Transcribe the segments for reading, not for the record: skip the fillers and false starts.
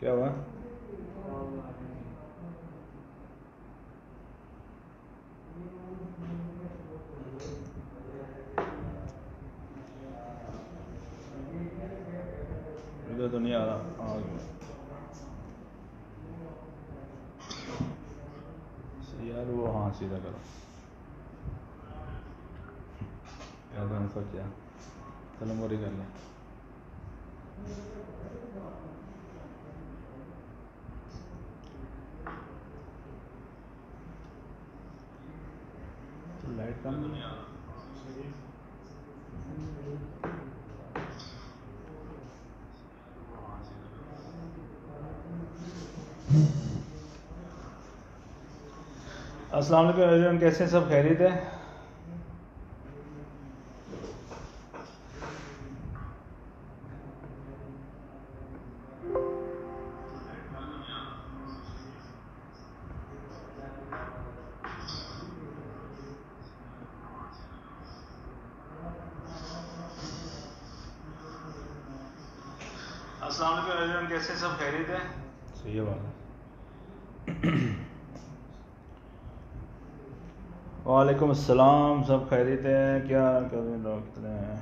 क्या हुआ? इधर तो नहीं आ रहा। यार वो हाँ सीधा करो यार, मैंने सोचा चलो मोरी कर लें। तो लाइट कम नहीं आ रहा। अस्सलाम वालेकुम एवरीवन, कैसे हैं सब? खैरियत है? अस्सलाम वालेकुम एवरीवन, कैसे हैं सब? खैरियत है? सही है बात। वालेकुम अस्सलाम, सब खैरियत है? क्या कर रहे हैं लोग? कितने हैं?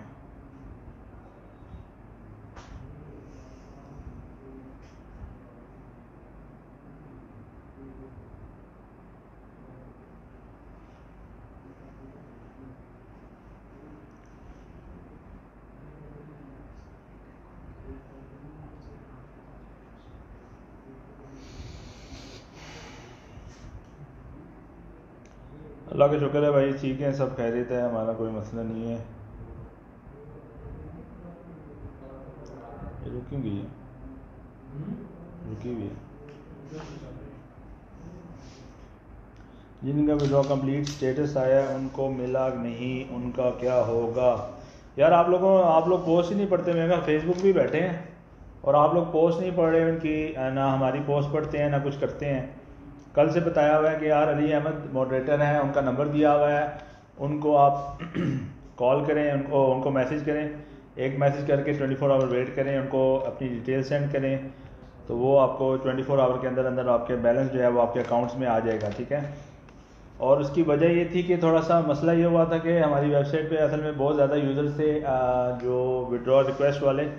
अल्लाह का शुक्र है भाई, ठीक है, सब खैरियत है, हमारा कोई मसला नहीं है। ये रुकी हुई है, रुकी हुई है। जिनका विड्रॉ कंप्लीट स्टेटस आया उनको मिला नहीं, उनका क्या होगा? यार आप लोग पोस्ट ही नहीं पढ़ते। मेरे ख्याल फेसबुक भी बैठे हैं और आप लोग पोस्ट नहीं पढ़ रहे उनकी, ना हमारी पोस्ट पढ़ते हैं ना कुछ करते हैं। कल से बताया हुआ है कि यार अली अहमद मॉडरेटर हैं, उनका नंबर दिया हुआ है, उनको आप कॉल करें, उनको मैसेज करें, एक मैसेज करके 24 आवर वेट करें, उनको अपनी डिटेल सेंड करें, तो वो आपको 24 आवर के अंदर अंदर आपके बैलेंस जो है वो आपके अकाउंट्स में आ जाएगा, ठीक है। और उसकी वजह ये थी कि थोड़ा सा मसला ये हुआ था कि हमारी वेबसाइट पे असल में बहुत ज़्यादा यूज़र्स थे जो विड्रॉ रिक्वेस्ट वाले,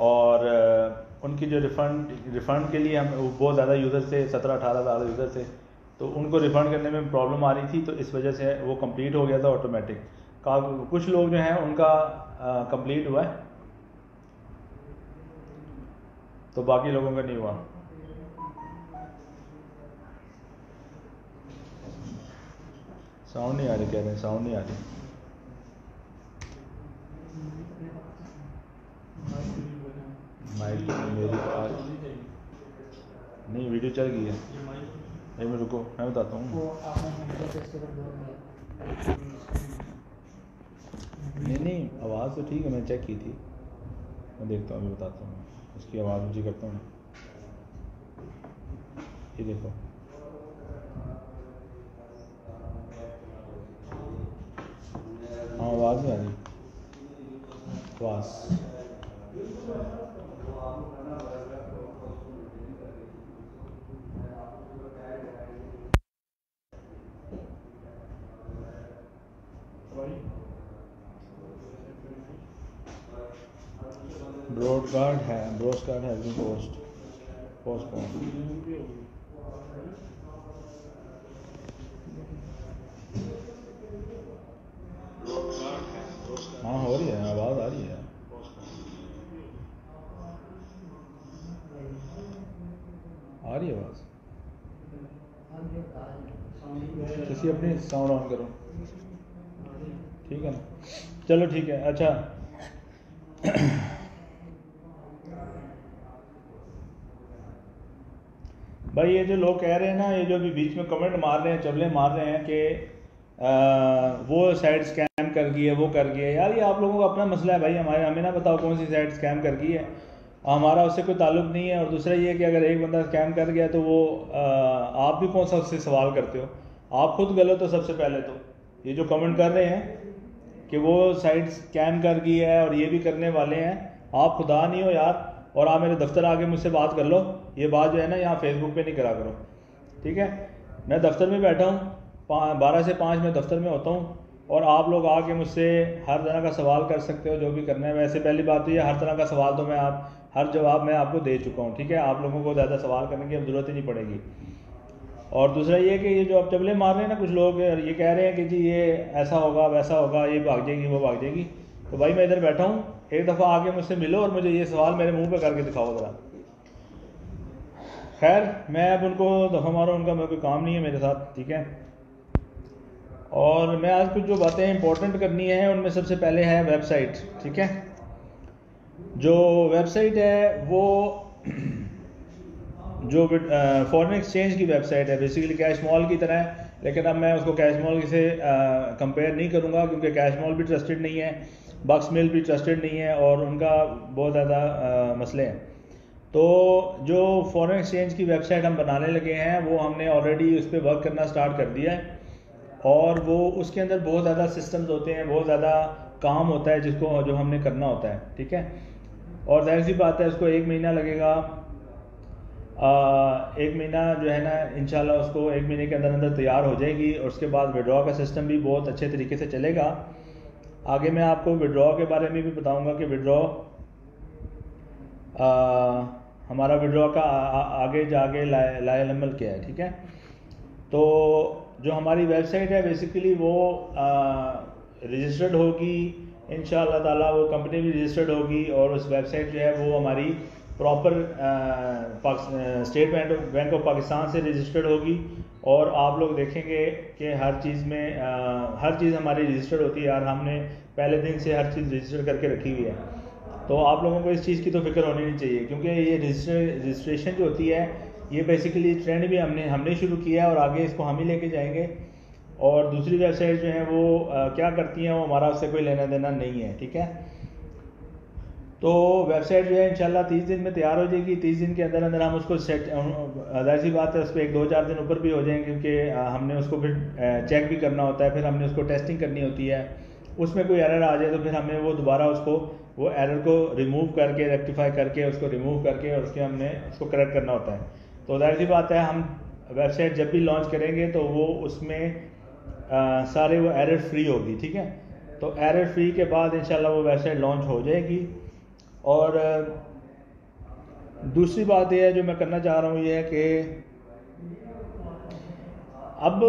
और उनकी जो रिफ़ंड के लिए हम बहुत ज़्यादा यूज़र थे, 17-18 हज़ार यूज़र थे, तो उनको रिफ़ंड करने में प्रॉब्लम आ रही थी, तो इस वजह से वो कंप्लीट हो गया था ऑटोमेटिक। कुछ लोग जो हैं उनका कंप्लीट हुआ है, तो बाकी लोगों का नहीं हुआ। साउंड नहीं आ रही, कह रहे हैं साउंड नहीं आ रही। माइक मेरी आज नहीं, वीडियो चल गई है। एक मिनट रुको, मैं बताता हूँ। नहीं आवाज़ तो ठीक है, मैं चेक की थी, मैं देखता हूँ, अभी बताता हूँ। उसकी आवाज़ ऊँची करता हूँ, ये देखो। हाँ आवाज़ नहीं आ रही, आवाज़ ब्रॉडकास्ट है भी पोस्टपोन। हाँ हो रही है, आवाज़ आ रही है। आ रही है आवाज़? किसी अपनी साउंड ऑन करो, ठीक है ना? चलो ठीक है। अच्छा भाई ये जो लोग कह रहे हैं ना, ये जो अभी बीच में कमेंट मार रहे हैं, चबले मार रहे हैं कि वो साइट स्कैम कर गई है, वो कर गई है, यार ये आप लोगों का अपना मसला है भाई, हमें ना बताओ कौन सी साइट स्कैम कर गई है, हमारा उससे कोई ताल्लुक नहीं है। और दूसरा ये कि अगर एक बंदा स्कैम कर गया तो वो आप भी कौन सा उससे सवाल करते हो? आप खुद गलत हो सबसे पहले। तो ये जो कमेंट कर रहे हैं कि वो साइट स्कैम कर गई है और ये भी करने वाले हैं, आप खुदा नहीं हो यार? और आप मेरे दफ्तर आके मुझसे बात कर लो। ये बात जो है ना यहाँ फेसबुक पे नहीं करा करो, ठीक है। मैं दफ्तर में बैठा हूँ, 12 से 5 मैं दफ्तर में होता हूँ, और आप लोग आके मुझसे हर तरह का सवाल कर सकते हो जो भी करना है। वैसे पहली बात तो ये, हर तरह का सवाल तो मैं हर जवाब मैं आपको दे चुका हूँ, ठीक है। आप लोगों को ज़्यादा सवाल करने की अब ज़रूरत ही नहीं पड़ेगी। और दूसरा ये कि ये जो अब चबले मार रहे हैं ना कुछ लोग, ये कह रहे हैं कि जी ये ऐसा होगा वैसा होगा, ये भाग जाएगी वो भाग जाएगी। तो भाई मैं इधर बैठा हूँ, एक दफ़ा आके मुझसे मिलो और मुझे ये सवाल मेरे मुंह पे करके दिखाओ ज़रा। खैर मैं अब उनको दफ़ा मारो, उनका कोई काम नहीं है मेरे साथ, ठीक है। और मैं आज कुछ जो बातें इंपॉर्टेंट करनी है उनमें सबसे पहले है वेबसाइट, ठीक है। जो वेबसाइट है वो जो फॉरेन एक्सचेंज की वेबसाइट है, बेसिकली कैश मॉल की तरह है, लेकिन अब मैं उसको कैश मॉल से कंपेयर नहीं करूँगा, क्योंकि कैश मॉल भी ट्रस्टेड नहीं है, बक्स मिल भी ट्रस्टेड नहीं है, और उनका बहुत ज़्यादा मसले हैं। तो जो फॉरेन एक्सचेंज की वेबसाइट हम बनाने लगे हैं वो हमने ऑलरेडी उस पर वर्क करना स्टार्ट कर दिया है, और वो उसके अंदर बहुत ज़्यादा सिस्टम्स होते हैं, बहुत ज़्यादा काम होता है जिसको जो हमने करना होता है, ठीक है। और जाहिर सी बात है उसको 1 महीना लगेगा, 1 महीना जो है ना इंशाल्लाह उसको 1 महीने के अंदर अंदर तैयार हो जाएगी, और उसके बाद विड्रॉ का सिस्टम भी बहुत अच्छे तरीके से चलेगा। आगे मैं आपको विड्रॉ के बारे में भी बताऊंगा कि विड्रॉ हमारा विड्रॉ का आगे जाके लायल अमल क्या है, ठीक है। तो जो हमारी वेबसाइट है बेसिकली वो रजिस्टर्ड होगी इंशाअल्लाह ताला, वो कंपनी भी रजिस्टर्ड होगी, और उस वेबसाइट जो है वो हमारी proper state bank of Pakistan से रजिस्टर्ड होगी। और आप लोग देखेंगे कि हर चीज़ में हर चीज़ हमारी रजिस्टर्ड होती है, और हमने पहले दिन से हर चीज़ रजिस्टर करके रखी हुई है। तो आप लोगों को इस चीज़ की तो फिक्र होनी नहीं चाहिए, क्योंकि ये रजिस्ट्रेशन जो होती है ये बेसिकली ट्रेंड भी हमने शुरू किया है, और आगे इसको हम ही लेके जाएंगे। और दूसरी वेबसाइट जो है वो क्या करती हैं वो हमारा उससे कोई लेना देना नहीं है, ठीक है। तो वेबसाइट जो है इंशाल्लाह 30 दिन में तैयार हो जाएगी। 30 दिन के अंदर अंदर हम उसको सेट, जाहिर सी बात है उस पर 1-2-4 दिन ऊपर भी हो जाएंगे, क्योंकि हमने उसको फिर चेक भी करना होता है, फिर हमने उसको टेस्टिंग करनी होती है। उसमें कोई एरर आ जाए तो फिर हमें वो दोबारा वो एरर को रिमूव करके, रेक्टिफाई करके, उसको रिमूव करके, और उसके हमने उसको करेक्ट करना होता है। तो जाहिर सी बात है हम वेबसाइट जब भी लॉन्च करेंगे तो वो उसमें सारे वो एरर फ्री होगी, ठीक है। तो एरर फ्री के बाद इंशाल्लाह वो वेबसाइट लॉन्च हो जाएगी। और दूसरी बात यह है जो मैं करना चाह रहा हूँ, ये है कि अब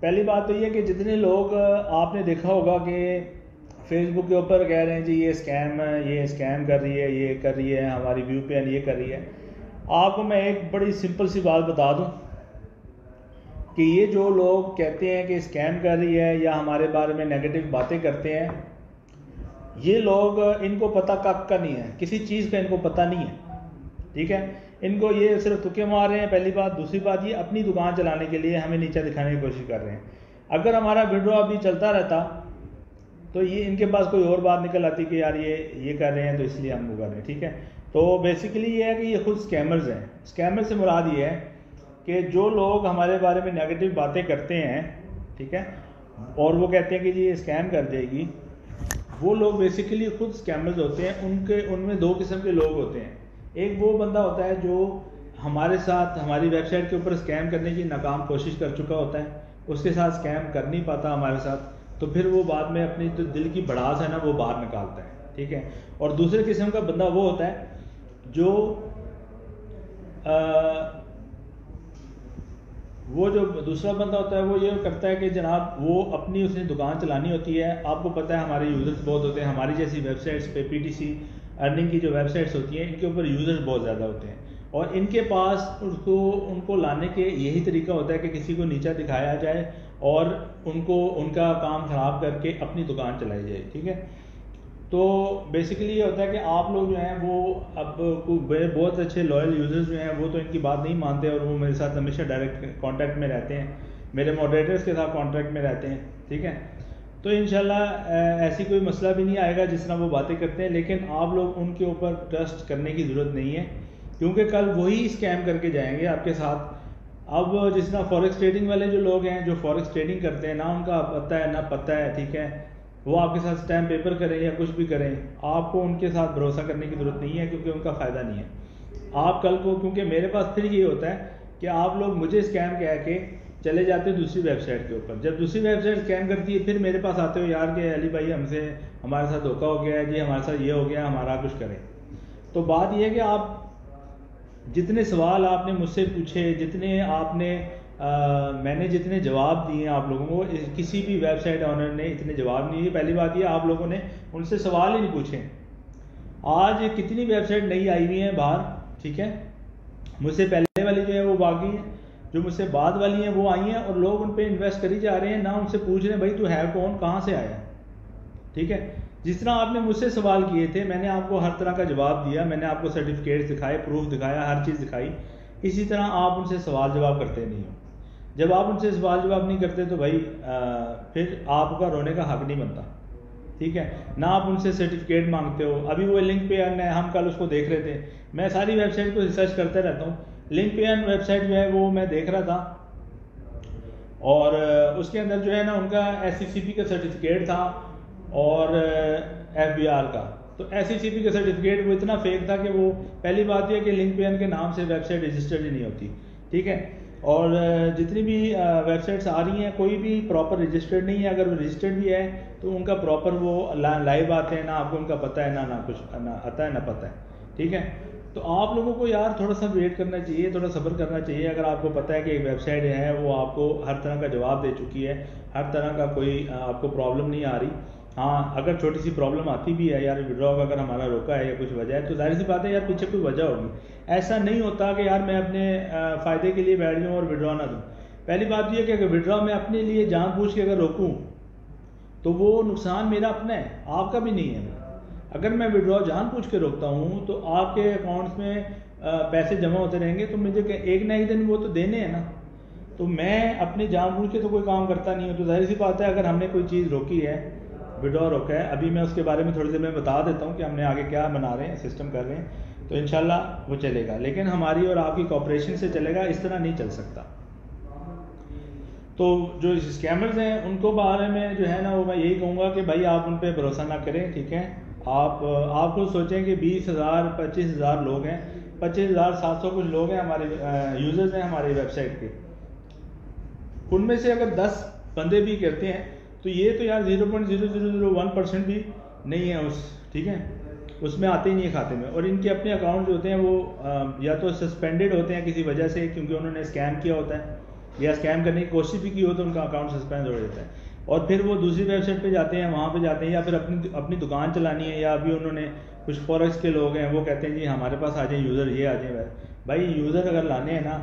पहली बात तो ये कि जितने लोग आपने देखा होगा कि फेसबुक के ऊपर कह रहे हैं जी ये स्कैम कर रही है, ये कर रही है, हमारी व्यू पेन ये कर रही है, आपको मैं एक बड़ी सिंपल सी बात बता दूं कि ये जो लोग कहते हैं कि स्कैम कर रही है या हमारे बारे में नेगेटिव बातें करते हैं, ये लोग, इनको पता कक का नहीं है, किसी चीज़ का इनको पता नहीं है, ठीक है। इनको ये सिर्फ तुक्के मार रहे हैं, पहली बात। दूसरी बात, ये अपनी दुकान चलाने के लिए हमें नीचा दिखाने की कोशिश कर रहे हैं। अगर हमारा विड्रॉ अभी चलता रहता तो ये इनके पास कोई और बात निकल आती कि यार ये कर रहे हैं तो इसलिए हम वो कर रहे हैं, ठीक है। तो बेसिकली ये है कि ये खुद स्कैमर्स हैं। स्कैमर से मुराद ये है कि जो लोग हमारे बारे में नेगेटिव बातें करते हैं, ठीक है, और वो कहते हैं कि जी ये स्कैम कर जाएगी, वो लोग बेसिकली खुद स्कैमर्स होते हैं। उनमें 2 किस्म के लोग होते हैं। एक वो बंदा होता है जो हमारे साथ हमारी वेबसाइट के ऊपर स्कैम करने की नाकाम कोशिश कर चुका होता है, उसके साथ स्कैम कर नहीं पाता हमारे साथ, तो फिर वो बाद में अपनी जो दिल की भड़ास है ना वो बाहर निकालता है, ठीक है। और दूसरे किस्म का बंदा वो होता है जो दूसरा बंदा होता है, वो ये करता है कि जनाब वो अपनी उसने दुकान चलानी होती है। आपको पता है हमारे यूज़र्स बहुत होते हैं, हमारी जैसी वेबसाइट्स पे पीटीसी अर्निंग की जो वेबसाइट्स होती हैं इनके ऊपर यूज़र्स बहुत ज़्यादा होते हैं, और इनके पास उनको लाने के यही तरीका होता है कि किसी को नीचा दिखाया जाए और उनका काम ख़राब करके अपनी दुकान चलाई जाए, ठीक है। तो बेसिकली ये होता है कि आप लोग जो हैं वो अब बहुत अच्छे लॉयल यूज़र्स जो हैं वो तो इनकी बात नहीं मानते, और वो मेरे साथ हमेशा डायरेक्ट कांटेक्ट में रहते हैं, मेरे मॉडरेटर्स के साथ कांटेक्ट में रहते हैं, ठीक है। तो इंशाल्लाह ऐसी कोई मसला भी नहीं आएगा जिस तरह वो बातें करते हैं। लेकिन आप लोग उनके ऊपर ट्रस्ट करने की ज़रूरत नहीं है, क्योंकि कल वही स्कैम करके जाएंगे आपके साथ। अब जिस तरह फॉरेक्स ट्रेडिंग वाले जो लोग हैं जो फॉरेक्स ट्रेडिंग करते हैं, ना उनका पता है ना पता है, ठीक है, वो आपके साथ स्टैम्प पेपर करें या कुछ भी करें, आपको उनके साथ भरोसा करने की ज़रूरत नहीं है, क्योंकि उनका फ़ायदा नहीं है। आप कल को, क्योंकि मेरे पास फिर ये होता है कि आप लोग मुझे स्कैम कह के चले जाते हो दूसरी वेबसाइट के ऊपर। जब दूसरी वेबसाइट स्कैम करती है फिर मेरे पास आते हो, यार कि अली भाई हमारे साथ धोखा हो गया है जी, हमारे साथ ये हो गया, हमारा कुछ करें। तो बात यह है कि आप जितने सवाल आपने मुझसे पूछे, जितने आपने मैंने जितने जवाब दिए आप लोगों को, किसी भी वेबसाइट ऑनर ने इतने जवाब नहीं दिए। पहली बात ये, आप लोगों ने उनसे सवाल ही नहीं पूछे। आज कितनी वेबसाइट नई आई हुई हैं बाहर, ठीक है, मुझसे पहले वाली जो है वो बाकी है, जो मुझसे बाद वाली हैं वो आई हैं, और लोग उन पर इन्वेस्ट करी जा रहे हैं, ना उनसे पूछ रहे हैं भाई तू है कौन, कहाँ से आया, ठीक है। जिस तरह आपने मुझसे सवाल किए थे, मैंने आपको हर तरह का जवाब दिया, मैंने आपको सर्टिफिकेट दिखाए, प्रूफ दिखाया, हर चीज़ दिखाई। इसी तरह आप उनसे सवाल जवाब करते नहीं हो। जब आप उनसे सवाल जवाब नहीं करते तो भाई फिर आपका रोने का हक नहीं बनता, ठीक है ना। आप उनसे सर्टिफिकेट मांगते हो। अभी वो लिंक पे अर्न है, हम कल उसको देख रहे थे, मैं सारी वेबसाइट को रिसर्च करते रहता हूँ। लिंक पे अर्न वेबसाइट जो है वो मैं देख रहा था, और उसके अंदर जो है ना उनका SCCP का सर्टिफिकेट था और FBR का। तो SCCP का सर्टिफिकेट वो इतना फेक था कि वो, पहली बात यह कि लिंक पे अर्न के नाम से वेबसाइट रजिस्टर्ड ही नहीं होती, ठीक है। और जितनी भी वेबसाइट्स आ रही हैं कोई भी प्रॉपर रजिस्टर्ड नहीं है। अगर वो रजिस्टर्ड भी है तो उनका प्रॉपर वो लाइव आते हैं, ना आपको उनका पता है, ना कुछ ना आता है ना पता है, ठीक है। तो आप लोगों को यार थोड़ा सा वेट करना चाहिए, थोड़ा सब्र करना चाहिए। अगर आपको पता है कि एक वेबसाइट है वो आपको हर तरह का जवाब दे चुकी है, हर तरह का कोई आपको प्रॉब्लम नहीं आ रही, हाँ अगर छोटी सी प्रॉब्लम आती भी है यार, विड्रॉ अगर हमारा रोका है या कुछ वजह है, तो जाहिर सी बात है यार पीछे कोई वजह होगी। ऐसा नहीं होता कि यार मैं अपने फ़ायदे के लिए बैठ जाऊँ और विड्रॉ ना दूँ। पहली बात यह कि अगर विड्रॉ मैं अपने लिए जानबूझ के अगर रोकूँ तो वो नुकसान मेरा अपना है, आपका भी नहीं है। अगर मैं विड्रॉ जानबूझ के रोकता हूँ तो आपके अकाउंट्स में पैसे जमा होते रहेंगे, तो मुझे एक ना एक दिन वो तो देने हैं ना। तो मैं अपने जानबूझ के तो कोई काम करता नहीं हूँ। तो जाहिर सी बात है अगर हमने कोई चीज़ रोकी है, विड्रॉ रोका है, अभी मैं उसके बारे में थोड़ी देर में बता देता हूँ कि हमने आगे क्या बना रहे हैं, सिस्टम कर रहे हैं, तो इंशाल्लाह वो चलेगा। लेकिन हमारी और आपकी कोऑपरेशन से चलेगा, इस तरह नहीं चल सकता। तो जो स्कैमर्स हैं उनको बारे में जो है ना वो मैं यही कहूँगा कि भाई आप उन पर भरोसा ना करें, ठीक है। आप खुद सोचें कि 20,000 25,000 लोग हैं, 25,700 कुछ लोग हैं हमारे यूज़र्स हैं हमारी वेबसाइट के, उनमें से अगर 10 बंदे भी करते हैं तो ये तो यार 0.0001% भी नहीं है ठीक है, उसमें आते ही नहीं है खाते में। और इनके अपने अकाउंट जो होते हैं वो या तो सस्पेंडेड होते हैं किसी वजह से, क्योंकि उन्होंने स्कैम किया होता है या स्कैम करने की कोशिश भी की हो तो उनका अकाउंट सस्पेंड हो जाता है। और फिर वो दूसरी वेबसाइट पे जाते हैं, वहाँ पे जाते हैं, या फिर अपनी दुकान चलानी है, या अभी उन्होंने कुछ फॉरेक्स के लोग हैं वो कहते हैं जी हमारे पास आ जाए यूज़र, ये आ जाए। भाई यूज़र अगर लाने हैं ना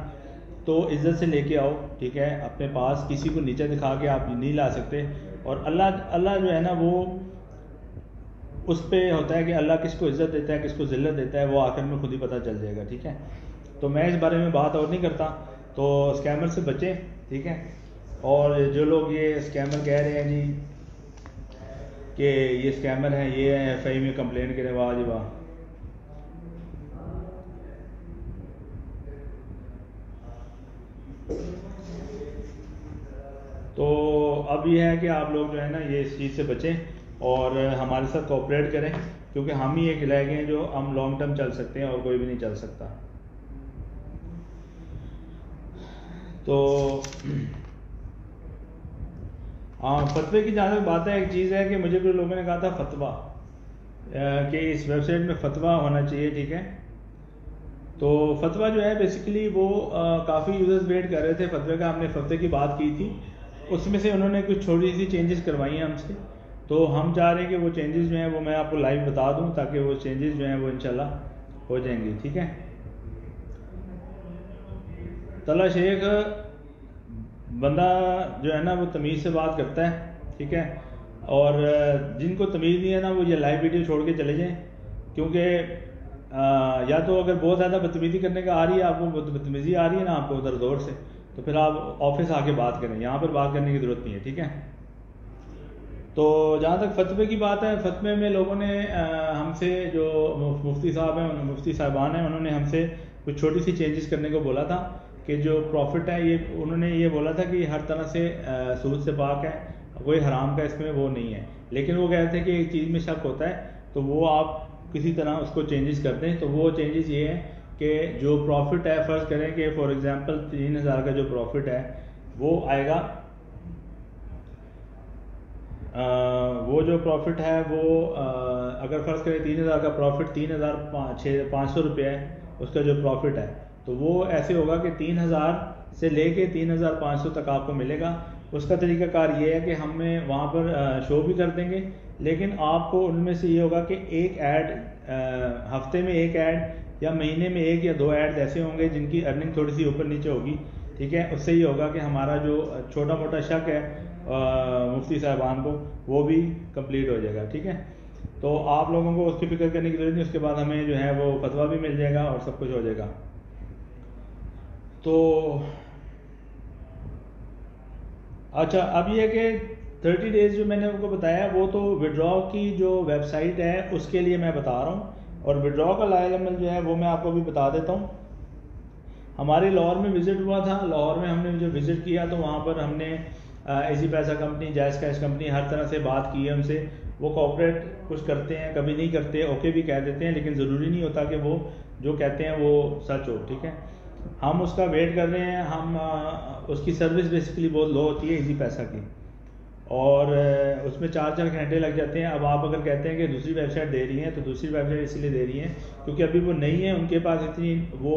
तो इज़्ज़त से लेके आओ, ठीक है। अपने पास किसी को नीचे दिखा के आप नहीं ला सकते। और अल्लाह जो है ना वो उस पर होता है कि अल्लाह किसको इज़्ज़त देता है किसको ज़िल्लत देता है, वो आखिर में खुद ही पता चल जाएगा, ठीक है। तो मैं इस बारे में बात और नहीं करता। तो स्कैमर से बचें, ठीक है। और जो लोग ये स्कैमर कह रहे हैं जी कि ये स्कैमर हैं, ये FI में कंप्लेन करें, वाह जी वाह। तो अब ये है कि आप लोग जो है ना ये इस चीज़ से बचें और हमारे साथ कोऑपरेट करें, क्योंकि हम ही एक रह गए हैं जो हम लॉन्ग टर्म चल सकते हैं और कोई भी नहीं चल सकता। तो हाँ, फतवे की जहाँ तक बात है, एक चीज़ है कि मुझे कुछ लोगों ने कहा था फतवा कि इस वेबसाइट में फतवा होना चाहिए, ठीक है। तो फतवा जो है बेसिकली वो काफ़ी यूज़र्स वेट कर रहे थे फतवे का, हमने फतवे की बात की थी, उसमें से उन्होंने कुछ छोटी सी चेंजेस करवाई हैं हमसे। तो हम चाह रहे हैं कि वो चेंजेस जो हैं वो मैं आपको लाइव बता दूं, ताकि वो चेंजेस जो हैं वो इंशाल्लाह हो जाएंगी, ठीक है। तला शेख बंदा जो है ना वो तमीज़ से बात करता है, ठीक है। और जिनको तमीज़ नहीं है ना वो ये लाइव वीडियो छोड़ के चले जाएं, क्योंकि या तो अगर बहुत ज़्यादा बदतमीज़ी करने का आ रही है आपको, बदतमीज़ी आ रही है ना आपको उधर जोर से, तो फिर आप ऑफिस आके बात करें, यहाँ पर बात करने की ज़रूरत नहीं है, ठीक है। तो जहाँ तक फतवे की बात है, फतवे में लोगों ने हमसे, जो मुफ्ती साहब हैं, मुफ्ती साहिबान हैं, उन्होंने हमसे कुछ छोटी सी चेंजेस करने को बोला था कि जो प्रॉफिट है ये उन्होंने ये बोला था कि हर तरह से सूद से पाक है, कोई हराम का इसमें वो नहीं है। लेकिन वो कहते हैं कि एक चीज़ में शक होता है तो वो आप किसी तरह उसको चेंजेस करते हैं। तो वो चेंजेस ये है कि जो प्रॉफिट है, फ़र्ज़ करें कि फॉर एग्ज़ाम्पल 3000 का जो प्रॉफिट है वो आएगा, वो जो प्रॉफिट है वो अगर फ़र्ज़ करें 3000 का प्रॉफिट 3500 रुपये है उसका जो प्रॉफिट है, तो वो ऐसे होगा कि 3000 से लेके 3500 तक आपको मिलेगा। उसका तरीक़ाकार ये है कि हमें वहाँ पर शो भी कर देंगे, लेकिन आपको उनमें से ये होगा कि एक ऐड हफ्ते में एक ऐड या महीने में एक या दो ऐड ऐसे होंगे जिनकी अर्निंग थोड़ी सी ऊपर नीचे होगी, ठीक है। उससे ये होगा कि हमारा जो छोटा मोटा शक है मुफ्ती साहबान को वो भी कंप्लीट हो जाएगा, ठीक है। तो आप लोगों को उसकी फ़िक्र करने की ज़रूरत नहीं, उसके बाद हमें जो है वो फतवा भी मिल जाएगा और सब कुछ हो जाएगा। तो अच्छा, अब ये कि 30 डेज़ जो मैंने आपको बताया वो तो विड्रॉ की जो वेबसाइट है उसके लिए मैं बता रहा हूँ, और विड्रॉ का लाइल अमल जो है वो मैं आपको भी बता देता हूँ। हमारे लाहौर में विज़िट हुआ था, लाहौर में हमने जो विज़िट किया तो वहाँ पर हमने इजी पैसा कंपनी, जायज़ कैश कंपनी, हर तरह से बात की है उनसे। वो कॉपरेट कुछ करते हैं, कभी नहीं करते, ओके भी कह देते हैं, लेकिन ज़रूरी नहीं होता कि वो जो कहते हैं वो सच हो, ठीक है। हम उसका वेट कर रहे हैं। हम उसकी सर्विस बेसिकली बहुत लो होती है इजी पैसा की, और उसमें 4-4 घंटे लग जाते हैं। अब आप अगर कहते हैं कि दूसरी वेबसाइट दे रही हैं तो दूसरी वेबसाइट इसीलिए दे रही हैं क्योंकि अभी वो नहीं है, उनके पास इतनी वो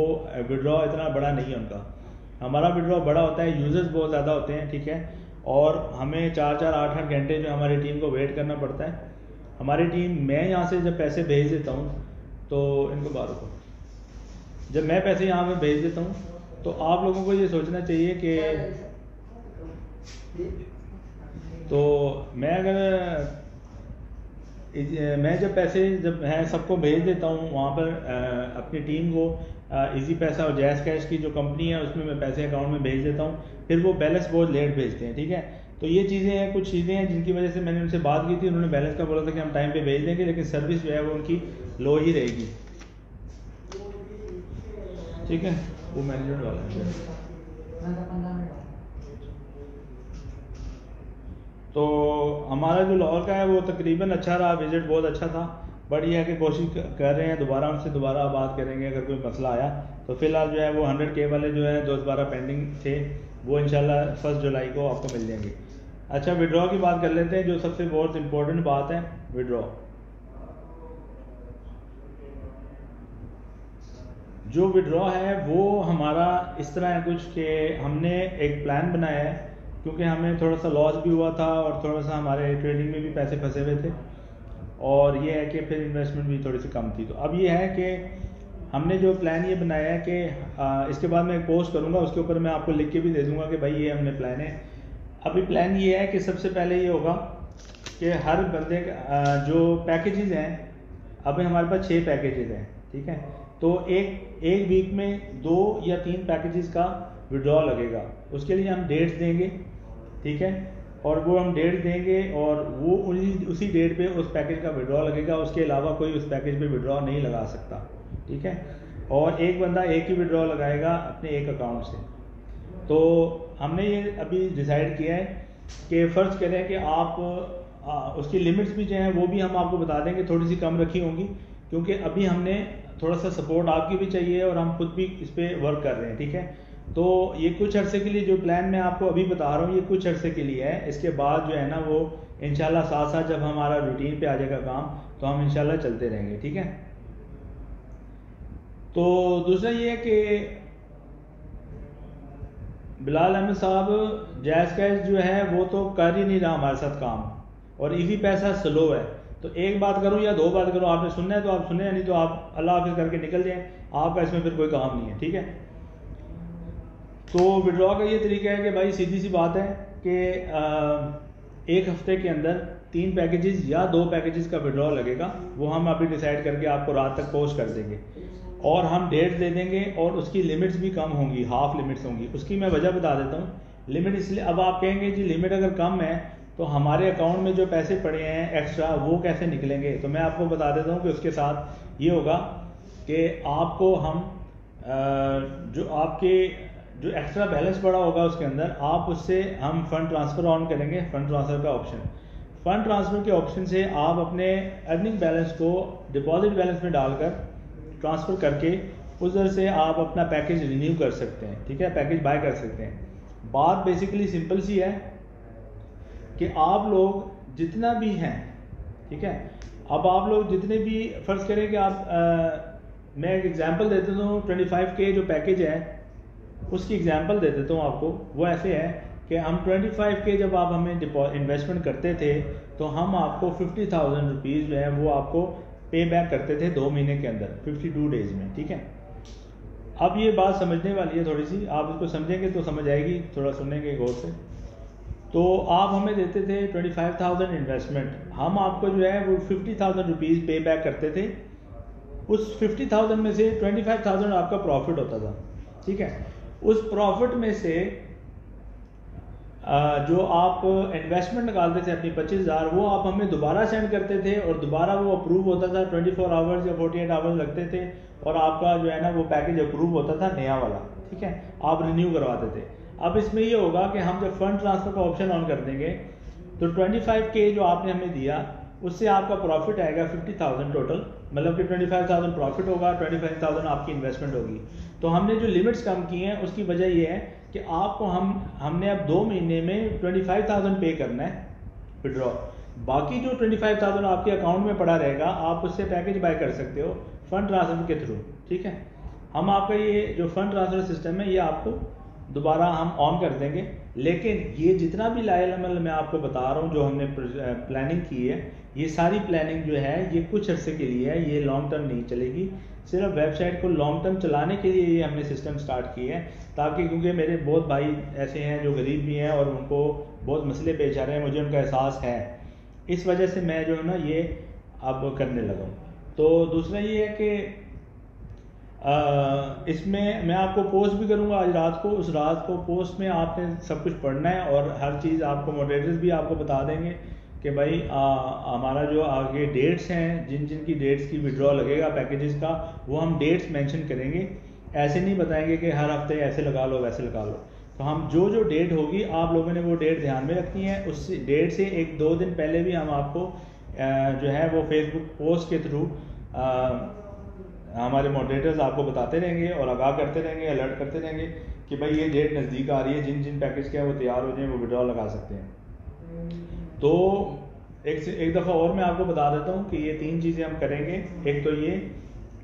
विड्रॉ इतना बड़ा नहीं है उनका। हमारा विड्रॉ बड़ा होता है, यूज़र्स बहुत ज़्यादा होते हैं, ठीक है, और हमें 4-4 8-8 घंटे जो हमारी टीम को वेट करना पड़ता है। हमारी टीम, मैं यहाँ से जब पैसे भेज देता हूँ तो इनको बाहर को, जब मैं पैसे यहाँ पे भेज देता हूँ तो आप लोगों को ये सोचना चाहिए कि तो मैं जब पैसे जब मैं सबको भेज देता हूँ वहाँ पर अपनी टीम को, इजी पैसा और जायज़ कैश की जो कंपनी है उसमें मैं पैसे अकाउंट में भेज देता हूँ, फिर वो बैलेंस बहुत लेट भेजते हैं, ठीक है। तो ये चीज़ें हैं, कुछ चीज़ें हैं जिनकी वजह से मैंने उनसे बात की थी, उन्होंने बैलेंस का बोला था कि हम टाइम पे भेज देंगे, लेकिन सर्विस जो है वो उनकी लो ही रहेगी, ठीक है। वो मैनेजमेंट वाला है। तो हमारा जो लाहौर का है वो तकरीबन अच्छा रहा, विज़िट बहुत अच्छा था। बट ये है कि कोशिश कर रहे हैं दोबारा उनसे दोबारा बात करेंगे अगर कोई मसला आया। तो फ़िलहाल जो है वो 100K वाले जो है 10-12 पेंडिंग थे, वो इंशाल्लाह 1 जुलाई को आपको मिल जाएंगे। अच्छा, विड्रॉ की बात कर लेते हैं, जो सबसे बहुत इम्पोर्टेंट बात है विड्रॉ। जो विड्रॉ है वो हमारा इस तरह है कुछ कि हमने एक प्लान बनाया है, क्योंकि हमें थोड़ा सा लॉस भी हुआ था और थोड़ा सा हमारे ट्रेडिंग में भी पैसे फंसे हुए थे, और ये है कि फिर इन्वेस्टमेंट भी थोड़ी सी कम थी। तो अब ये है कि हमने जो प्लान ये बनाया है कि इसके बाद मैं एक पोस्ट करूँगा, उसके ऊपर मैं आपको लिख के भी दे दूँगा कि भाई ये हमने प्लान है। अभी प्लान ये है कि सबसे पहले ये होगा कि हर बंदे जो पैकेजेस हैं, अभी हमारे पास 6 पैकेजेस हैं, ठीक है। तो एक वीक में 2 या 3 पैकेजेस का विड्रॉ लगेगा, उसके लिए हम डेट्स देंगे, ठीक है, और वो हम डेट देंगे और वो उसी डेट पे उस पैकेज का विड्रॉ लगेगा। उसके अलावा कोई उस पैकेज पे विड्रॉ नहीं लगा सकता, ठीक है। और एक बंदा एक ही विड्रॉ लगाएगा अपने एक अकाउंट से। तो हमने ये अभी डिसाइड किया है कि फ़र्ज़ करें कि आप उसकी लिमिट्स भी जो हैं वो भी हम आपको बता देंगे, थोड़ी सी कम रखी होंगी, क्योंकि अभी हमने थोड़ा सा सपोर्ट आपकी भी चाहिए और हम खुद भी इस पर वर्क कर रहे हैं, ठीक है। तो ये कुछ अरसे के लिए जो प्लान मैं आपको अभी बता रहा हूँ ये कुछ अरसे के लिए है। इसके बाद जो है ना वो इंशाल्लाह साथ साथ जब हमारा रूटीन पे आ जाएगा काम तो हम इंशाल्लाह चलते रहेंगे, ठीक है। तो दूसरा ये है कि बिलाल अहमद साहब जायज़ कैश जो है वो तो कर ही नहीं रहा हमारे साथ काम, और इजी पैसा स्लो है। तो एक बात करूँ या 2 बात करूँ, आपने सुनना है तो आप सुने, नहीं तो आप अल्लाह हाफ़िज़ करके निकल जाएं, आपका इसमें फिर कोई काम नहीं है, ठीक है। तो विड्रॉ का ये तरीका है कि भाई सीधी सी बात है कि एक हफ्ते के अंदर 3 पैकेजेस या 2 पैकेजेस का विड्रॉ लगेगा, वो हम अभी डिसाइड करके आपको रात तक पोस्ट कर देंगे, और हम डेट दे देंगे, और उसकी लिमिट्स भी कम होंगी, हाफ लिमिट्स होंगी। उसकी मैं वजह बता देता हूँ। लिमिट इसलिए, अब आप कहेंगे जी लिमिट अगर कम है तो हमारे अकाउंट में जो पैसे पड़े हैं एक्स्ट्रा वो कैसे निकलेंगे, तो मैं आपको बता देता हूँ कि उसके साथ ये होगा कि आपको हम जो आपके जो एक्स्ट्रा बैलेंस पड़ा होगा उसके अंदर आप उससे हम फंड ट्रांसफ़र ऑन करेंगे, फंड ट्रांसफ़र का ऑप्शन। फंड ट्रांसफ़र के ऑप्शन से आप अपने अर्निंग बैलेंस को डिपॉजिट बैलेंस में डालकर ट्रांसफ़र करके उधर से आप अपना पैकेज रिन्यू कर सकते हैं, ठीक है, पैकेज बाय कर सकते हैं। बात बेसिकली सिंपल सी है कि आप लोग जितना भी हैं, ठीक है, अब आप लोग जितने भी फ़र्ज़ करें कि मैं एक एग्जांपल दे देता हूँ, 25K जो पैकेज है उसकी एग्जांपल दे देता हूँ आपको। वो ऐसे है कि हम 25K जब आप हमें इन्वेस्टमेंट करते थे तो हम आपको 50,000 रुपीज़ जो है वो आपको पे बैक करते थे 2 महीने के अंदर, 52 डेज़ में, ठीक है। अब ये बात समझने वाली है थोड़ी सी, आप इसको समझेंगे तो समझ आएगी, थोड़ा सुनेंगे गौर से। तो आप हमें देते थे 25,000 इन्वेस्टमेंट, हम आपको जो है वो 50,000 रुपीज़ पे बैक करते थे। उस 50,000 में से 25,000 आपका प्रॉफिट होता था, ठीक है। उस प्रॉफिट में से जो आप इन्वेस्टमेंट निकालते थे अपनी 25,000, वो आप हमें दोबारा सेंड करते थे और दोबारा वो अप्रूव होता था। 24 आवर्स या 48 आवर्स लगते थे और आपका जो है ना वो पैकेज अप्रूव होता था नया वाला, ठीक है, आप रिन्यू करवाते थे। अब इसमें ये होगा कि हम जब फंड ट्रांसफ़र का ऑप्शन ऑन कर देंगे तो 25K जो आपने हमें दिया उससे आपका प्रॉफिट आएगा 50,000 टोटल, मतलब कि 25,000 प्रॉफिट होगा, 25,000 आपकी इन्वेस्टमेंट होगी। तो हमने जो लिमिट्स कम की हैं उसकी वजह ये है कि आपको हमने अब 2 महीने में 25,000 पे करना है विड्रॉ। बाकी जो 25,000 आपके अकाउंट में पड़ा रहेगा आप उससे पैकेज बाय कर सकते हो फंड ट्रांसफ़र के थ्रू, ठीक है। हम आपका ये जो फंड ट्रांसफ़र सिस्टम है ये आपको दोबारा हम ऑन कर देंगे, लेकिन ये जितना भी लाइल अमल मैं आपको बता रहा हूँ जो हमने प्लानिंग की है, ये सारी प्लानिंग जो है ये कुछ अर्से के लिए है, ये लॉन्ग टर्म नहीं चलेगी। सिर्फ वेबसाइट को लॉन्ग टर्म चलाने के लिए ये हमने सिस्टम स्टार्ट किए हैं, ताकि क्योंकि मेरे बहुत भाई ऐसे हैं जो गरीब भी हैं और उनको बहुत मसले पेश आ रहे हैं, मुझे उनका एहसास है, इस वजह से मैं जो है ना ये अब करने लगा हूँ। तो दूसरा ये है कि इसमें मैं आपको पोस्ट भी करूंगा आज रात को, उस रात को पोस्ट में आपने सब कुछ पढ़ना है और हर चीज़ आपको मॉडरेटर्स भी आपको बता देंगे कि भाई हमारा जो आगे डेट्स हैं, जिन जिन की डेट्स की विड्रॉ लगेगा पैकेजेस का, वो हम डेट्स मेंशन करेंगे। ऐसे नहीं बताएंगे कि हर हफ्ते ऐसे लगा लो वैसे लगा लो। तो हम जो जो डेट होगी आप लोगों ने वो डेट ध्यान में रखनी है। उस डेट से 1-2 दिन पहले भी हम आपको जो है वो फेसबुक पोस्ट के थ्रू हमारे मॉडरेटर्स आपको बताते रहेंगे और आगाह करते रहेंगे, अलर्ट करते रहेंगे कि भाई ये डेट नज़दीक आ रही है, जिन जिन पैकेज के हैं वो तैयार हो जाए, वो विड्रॉ लगा सकते हैं। तो एक दफ़ा और मैं आपको बता देता हूँ कि ये 3 चीज़ें हम करेंगे। एक तो ये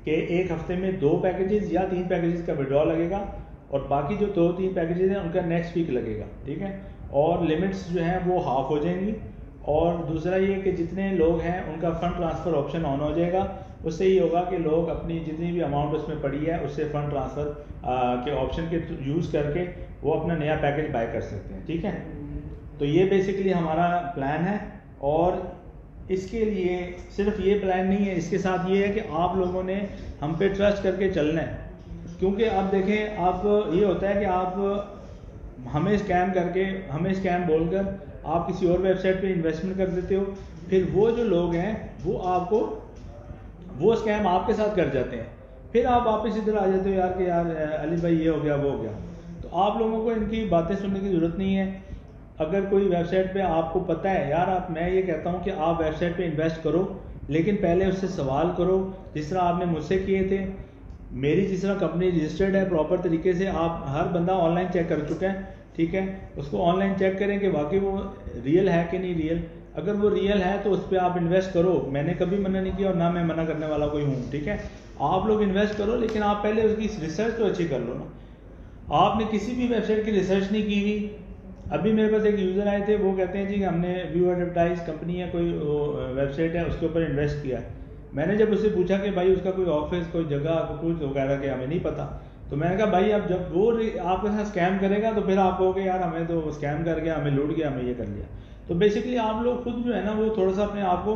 कि एक हफ्ते में 2 पैकेजेस या 3 पैकेजेस का विड्रॉ लगेगा और बाकी जो 2-3 पैकेजेस हैं उनका नेक्स्ट वीक लगेगा, ठीक है। और लिमिट्स जो हैं वो हाफ हो जाएंगी। और दूसरा ये कि जितने लोग हैं उनका फंड ट्रांसफ़र ऑप्शन ऑन हो जाएगा। उससे ये होगा कि लोग अपनी जितनी भी अमाउंट उसमें पड़ी है उससे फंड ट्रांसफ़र के ऑप्शन के यूज़ करके वो अपना नया पैकेज बाय कर सकते हैं, ठीक है। तो ये बेसिकली हमारा प्लान है और इसके लिए सिर्फ ये प्लान नहीं है, इसके साथ ये है कि आप लोगों ने हम पे ट्रस्ट करके चलना है। क्योंकि अब देखें, आप ये होता है कि आप हमें स्कैम करके, हमें स्कैम बोलकर आप किसी और वेबसाइट पे इन्वेस्टमेंट कर देते हो, फिर वो जो लोग हैं वो आपको वो स्कैम आपके साथ कर जाते हैं, फिर आप वापस इधर आ जाते हो यार कि यार अली भाई ये हो गया वो हो गया। तो आप लोगों को इनकी बातें सुनने की ज़रूरत नहीं है। अगर कोई वेबसाइट पे आपको पता है यार, मैं ये कहता हूँ कि आप वेबसाइट पे इन्वेस्ट करो, लेकिन पहले उससे सवाल करो, जिस तरह आपने मुझसे किए थे। मेरी जिस तरह कंपनी रजिस्टर्ड है प्रॉपर तरीके से, आप हर बंदा ऑनलाइन चेक कर चुका है, ठीक है। उसको ऑनलाइन चेक करें कि वाकई वो रियल है कि नहीं रियल। अगर वो रियल है तो उस पर आप इन्वेस्ट करो, मैंने कभी मना नहीं किया और ना मैं मना करने वाला कोई हूँ, ठीक है। आप लोग इन्वेस्ट करो, लेकिन आप पहले उसकी रिसर्च तो अच्छी कर लो ना। आपने किसी भी वेबसाइट की रिसर्च नहीं की हुई। अभी मेरे पास एक यूज़र आए थे, वो कहते हैं जी हमने व्यू एडवर्टाइज कंपनी है, कोई वेबसाइट है, उसके ऊपर इन्वेस्ट किया। मैंने जब उससे पूछा कि भाई उसका कोई ऑफिस, कोई जगह, कुछ वगैरह कि हमें नहीं पता। तो मैंने कहा भाई अब जब वो आपके साथ स्कैम करेगा तो फिर आप कहोगे यार हमें तो स्कैम कर गया, हमें लूट गया, हमें ये कर लिया। तो बेसिकली आप लोग खुद जो है ना वो थोड़ा सा अपने आप को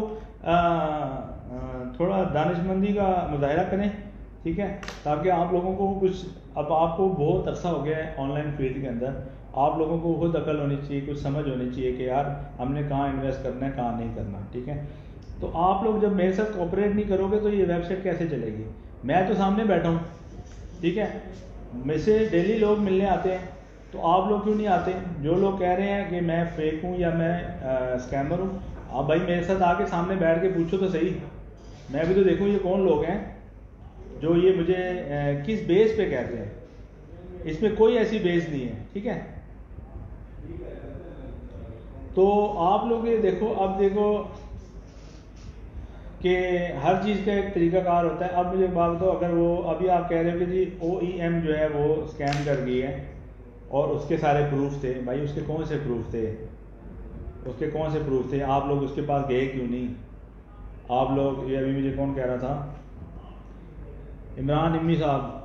थोड़ा दानिशमंदी का मुजाहरा करें, ठीक है, ताकि आप लोगों को कुछ, अब आपको बहुत अरसा हो गया है ऑनलाइन फील्ड के अंदर, आप लोगों को खुद अकल होनी चाहिए, कुछ समझ होनी चाहिए कि यार हमने कहाँ इन्वेस्ट करना है, कहाँ नहीं करना, ठीक है। तो आप लोग जब मेरे साथ कोऑपरेट नहीं करोगे तो ये वेबसाइट कैसे चलेगी। मैं तो सामने बैठा हूँ, ठीक है, मुझसे डेली लोग मिलने आते हैं, तो आप लोग क्यों नहीं आते? जो लोग कह रहे हैं कि मैं फेक हूँ या मैं स्कैमर हूँ, आप भाई मेरे साथ आके सामने बैठ के पूछो तो सही, मैं भी तो देखूँ ये कौन लोग हैं जो ये मुझे किस बेस पे कहते हैं। इसमें कोई ऐसी बेस नहीं है, ठीक है। तो आप लोग ये देखो, अब देखो कि हर चीज़ का एक तरीकाकार होता है। अब मुझे एक बात बताओ, अगर वो अभी आप कह रहे हो कि जी OEM जो है वो स्कैम कर गई है और उसके सारे प्रूफ थे, भाई उसके कौन से प्रूफ थे? उसके कौन से प्रूफ थे? आप लोग उसके पास गए क्यों नहीं? आप लोग, ये अभी मुझे कौन कह रहा था, इमरान इम्मी साहब,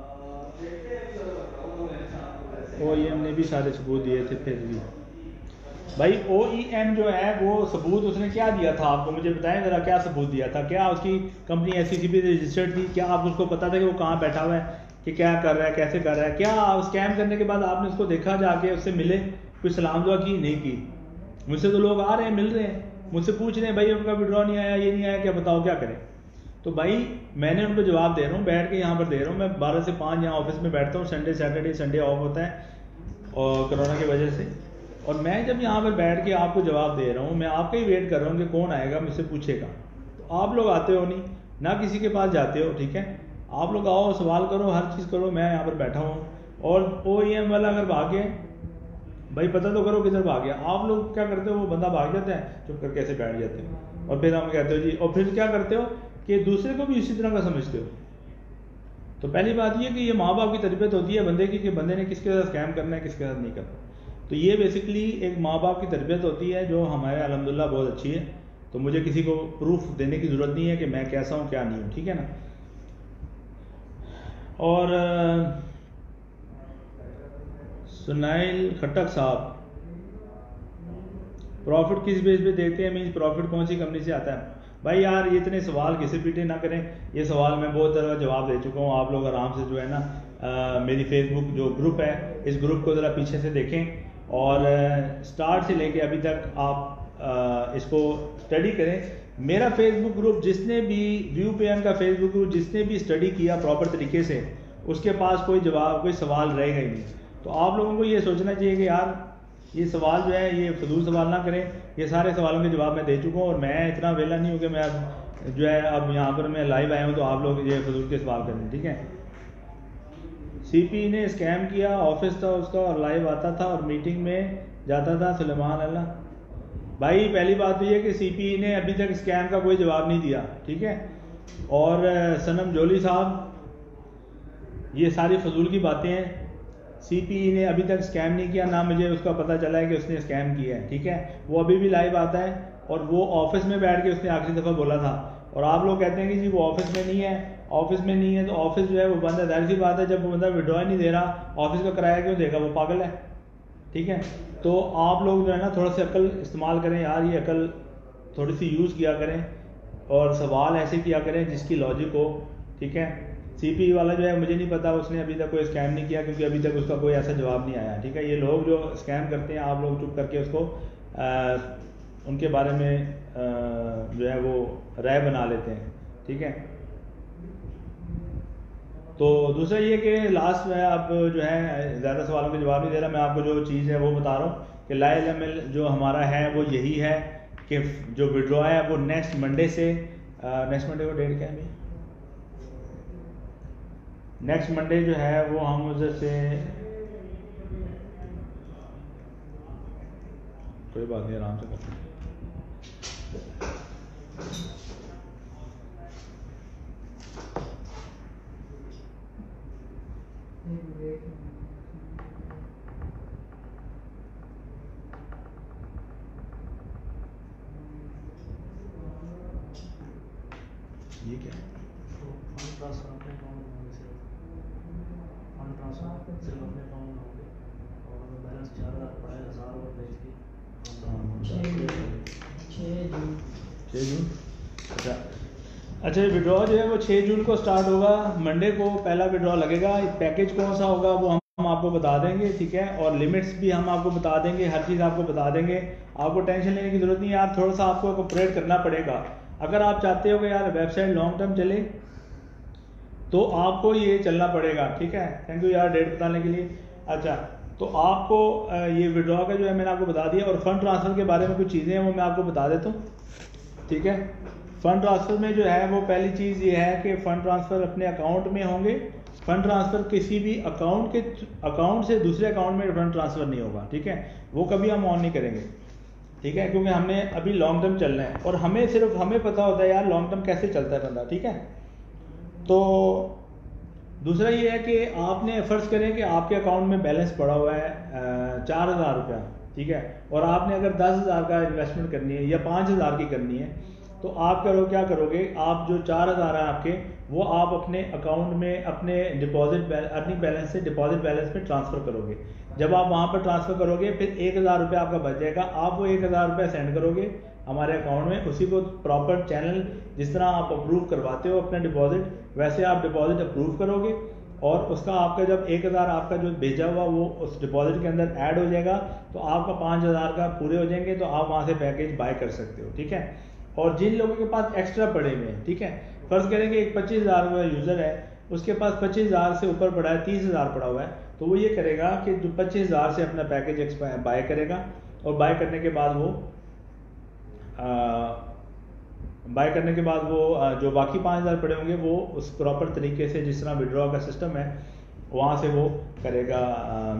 OEM ने भी सारे सबूत दिए थे, फिर भी भाई OEM जो है वो सबूत उसने क्या दिया था आपको? मुझे बताएं ज़रा, क्या सबूत दिया था? क्या उसकी कंपनी SCCB रजिस्टर्ड थी? क्या आप उसको पता था कि वो कहाँ बैठा हुआ है, कि क्या कर रहा है, कैसे कर रहा है? क्या स्कैम करने के बाद आपने उसको देखा, जाके उससे मिले, कोई सलाम दुआ की? नहीं की। मुझसे तो लोग आ रहे हैं, मिल रहे हैं, मुझसे पूछ रहे हैं भाई उनका विड्रॉ नहीं आया, ये नहीं आया, क्या बताओ क्या करें? तो भाई मैंने उनको जवाब दे रहा हूँ, बैठ के यहाँ पर दे रहा हूँ। मैं 12 से 5 यहाँ ऑफिस में बैठता हूँ, संडे सैटरडे संडे ऑफ होता है और कोरोना की वजह से। और मैं जब यहाँ पर बैठ के आपको जवाब दे रहा हूँ, मैं आपका ही वेट कर रहा हूँ कि कौन आएगा मुझसे पूछेगा। तो आप लोग आते हो नहीं, ना किसी के पास जाते हो, ठीक है। आप लोग आओ, सवाल करो, हर चीज़ करो, मैं यहाँ पर बैठा हूँ। और OEM वाला अगर भागे, भाई पता तो करो किधर भाग गया। आप लोग क्या करते हो, वो बंदा भाग जाता है, चुप करके ऐसे बैठ जाते हो, और फिर हम कहते हो जी, और फिर क्या करते हो कि दूसरे को भी इसी तरह का समझते हो। तो पहली बात ये कि ये माँ बाप की तरबियत होती है बंदे की, कि बंदे ने किसके साथ स्कैम करना है, किसके साथ नहीं करना। तो ये बेसिकली एक माँ बाप की तरबियत होती है, जो हमारे अल्हम्दुलिल्लाह बहुत अच्छी है। तो मुझे किसी को प्रूफ देने की ज़रूरत नहीं है कि मैं कैसा हूँ क्या नहीं हूँ, ठीक है ना। और सुनाइल खट्टक साहब, प्रॉफिट किस बेस पे देखते हैं, मीन्स प्रॉफिट कौन सी कंपनी से आता है? भाई यार ये इतने सवाल किसी पीटे ना करें, ये सवाल मैं बहुत तरह जवाब दे चुका हूँ। आप लोग आराम से जो है ना मेरी फेसबुक जो ग्रुप है, इस ग्रुप को ज़रा पीछे से देखें और स्टार्ट से लेके अभी तक आप इसको स्टडी करें। मेरा फेसबुक ग्रुप, जिसने भी व्यू पेन का फेसबुक ग्रुप जिसने भी स्टडी किया प्रॉपर तरीके से, उसके पास कोई जवाब, कोई सवाल रहेगा ही नहीं। तो आप लोगों को ये सोचना चाहिए कि यार ये सवाल जो है ये फजूल सवाल ना करें। ये सारे सवालों के जवाब मैं दे चुका हूँ, और मैं इतना वेला नहीं हूँ कि मैं अब जो है अब यहाँ पर मैं लाइव आया हूँ तो आप लोग ये फजूल के सवाल करें, ठीक है। CP ने स्कैम किया, ऑफिस था उसका और लाइव आता था और मीटिंग में जाता था, सुलेमान अल्लाह। भाई पहली बात तो ये कि CP ने अभी तक स्कैम का कोई जवाब नहीं दिया, ठीक है। और सनम जोली साहब, ये सारी फजूल की बातें हैं। CP ने अभी तक स्कैम नहीं किया, ना मुझे उसका पता चला है कि उसने स्कैम किया है, ठीक है। वो अभी भी लाइव आता है और वो ऑफिस में बैठ के उसने आखिरी दफ़ा बोला था। और आप लोग कहते हैं कि जी वो ऑफिस में नहीं है, ऑफिस में नहीं है, तो ऑफिस जो है वो बंद है। जाहिर सी बात है, जब वो बंदा विड्रॉ नहीं दे रहा, ऑफिस का किराया क्यों देगा? वो पागल है, ठीक है। तो आप लोग जो है ना थोड़ा सी अकल इस्तेमाल करें यार, ये अकल थोड़ी सी यूज़ किया करें और सवाल ऐसे किया करें जिसकी लॉजिक हो, ठीक है। CP वाला जो है मुझे नहीं पता, उसने अभी तक कोई स्कैम नहीं किया, क्योंकि अभी तक उसका कोई ऐसा जवाब नहीं आया, ठीक है। ये लोग जो स्कैम करते हैं, आप लोग चुप करके उसको उनके बारे में जो है वो राय बना लेते हैं, ठीक है। तो दूसरा ये कि लास्ट में आप जो है ज़्यादा सवालों के जवाब नहीं दे रहा, मैं आपको जो चीज़ है वो बता रहा हूँ कि LML जो हमारा है वो यही है कि जो विड्रॉ है वो नेक्स्ट मंडे से, नेक्स्ट मंडे को डेट क्या है? नेक्स्ट मंडे जो है वो हम उधर से, कोई बात नहीं आराम से करते हैं। ये क्या है? सिर्फ अपने अकाउंट में होंगे और बैलेंस 4000 पड़ा है, 1000 और भेज के 6 जून। अच्छा ये विड्रॉ जो है वो 6 जून को स्टार्ट होगा, मंडे को पहला विड्रॉ लगेगा। पैकेज कौन सा होगा वो हम आपको बता देंगे, ठीक है। और लिमिट्स भी हम आपको बता देंगे, हर चीज़ आपको बता देंगे। आपको टेंशन लेने की ज़रूरत नहीं है, आप थोड़ा सा आपको कोऑपरेट करना पड़ेगा। अगर आप चाहते हो कि यार वेबसाइट लॉन्ग टर्म चले तो आपको ये चलना पड़ेगा, ठीक है। थैंक यू यार डेट बताने के लिए। अच्छा, तो आपको ये विड्रॉ का जो है मैंने आपको बता दिया, और फंड ट्रांसफ़र के बारे में कुछ चीज़ें हैं वो मैं आपको बता देता हूँ, ठीक है। फंड ट्रांसफ़र में जो है वो पहली चीज़ ये है कि फ़ंड ट्रांसफ़र अपने अकाउंट में होंगे। फंड ट्रांसफ़र किसी भी अकाउंट से दूसरे अकाउंट में फंड ट्रांसफ़र नहीं होगा, ठीक है। वो कभी हम ऑन नहीं करेंगे, ठीक है, क्योंकि हमने अभी लॉन्ग टर्म चलना है और हमें पता होता है यार लॉन्ग टर्म कैसे चलता है बंदा, ठीक है। तो दूसरा ये है कि आपने फ़र्ज़ करें कि आपके अकाउंट में बैलेंस पड़ा हुआ है 4,000 रुपया, ठीक है, और आपने अगर 10,000 का इन्वेस्टमेंट करनी है या 5,000 की करनी है, तो आप क्या करोगे, आप जो 4,000 है आपके, वो आप अपने अकाउंट में अपने अर्निंग बैलेंस से डिपॉजिट बैलेंस में ट्रांसफ़र करोगे। जब आप वहाँ पर ट्रांसफ़र करोगे फिर 1,000 रुपये आपका बच जाएगा, आप वो 1,000 रुपये सेंड करोगे हमारे अकाउंट में। उसी को प्रॉपर चैनल जिस तरह आप अप्रूव करवाते हो अपना डिपॉजिट, वैसे आप डिपॉजिट अप्रूव करोगे, और उसका आपका जब 1,000 आपका जो भेजा हुआ वो उस डिपॉजिट के अंदर ऐड हो जाएगा, तो आपका 5,000 का पूरे हो जाएंगे, तो आप वहाँ से पैकेज बाय कर सकते हो, ठीक है। और जिन लोगों के पास एक्स्ट्रा पड़े हुए हैं, ठीक है, फ़र्ज़ करें कि एक 25,000 का यूज़र है, उसके पास 25,000 से ऊपर पड़ा है, 30,000 पड़ा हुआ है, तो वो ये करेगा कि जो 25,000 से अपना पैकेज बाय करेगा, और बाय करने के बाद वो जो बाकी 5,000 पड़े होंगे वो उस प्रॉपर तरीके से जिस तरह विड्रॉ का सिस्टम है वहाँ से वो करेगा,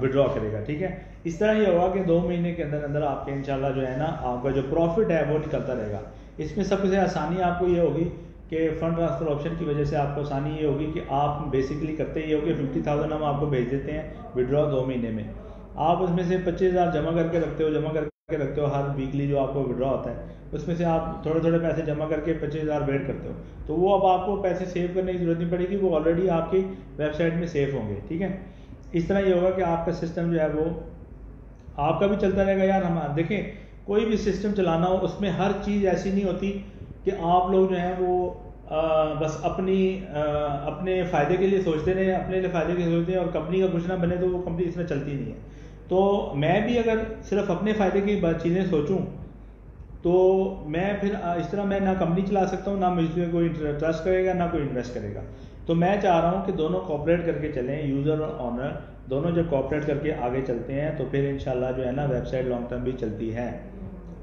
विड्रॉ करेगा, ठीक है। इस तरह ये होगा कि 2 महीने के अंदर अंदर आपके इंशाल्लाह जो है ना आपका जो प्रॉफिट है वो निकलता रहेगा। इसमें सबसे आसानी आपको ये होगी कि फ़ंड ट्रांसफ़र ऑप्शन की वजह से आपको आसानी ये होगी कि आप बेसिकली करते ये होगी 50,000 हम आपको भेज देते हैं विड्रॉ 2 महीने में, आप उसमें से 25,000 जमा करके रखते हो हर वीकली जो आपको विड्रॉ होता है, उसमें से आप थोड़े थोड़े पैसे जमा करके 25,000 वेट करते हो, तो वो अब आपको पैसे सेव करने की ज़रूरत नहीं पड़ेगी, वो ऑलरेडी आपकी वेबसाइट में सेव होंगे, ठीक है। इस तरह ये होगा कि आपका सिस्टम जो है वो आपका भी चलता रहेगा यार। हमारा देखें, कोई भी सिस्टम चलाना हो उसमें हर चीज़ ऐसी नहीं होती कि आप लोग जो हैं वो बस अपने फ़ायदे के लिए सोचते रहे, अपने लिए फ़ायदे के लिए सोचते हैं और कंपनी का कुछ ना बने तो वो कंपनी इसमें चलती नहीं है। तो मैं भी अगर सिर्फ अपने फ़ायदे की चीज़ें सोचूं तो मैं फिर इस तरह मैं ना कंपनी चला सकता हूँ, ना मुझे कोई ट्रस्ट करेगा, ना कोई इन्वेस्ट करेगा। तो मैं चाह रहा हूँ कि दोनों कोऑपरेट करके चलें, यूज़र और ऑनर दोनों जब कोऑपरेट करके आगे चलते हैं तो फिर इंशाल्लाह जो है ना वेबसाइट लॉन्ग टर्म भी चलती है,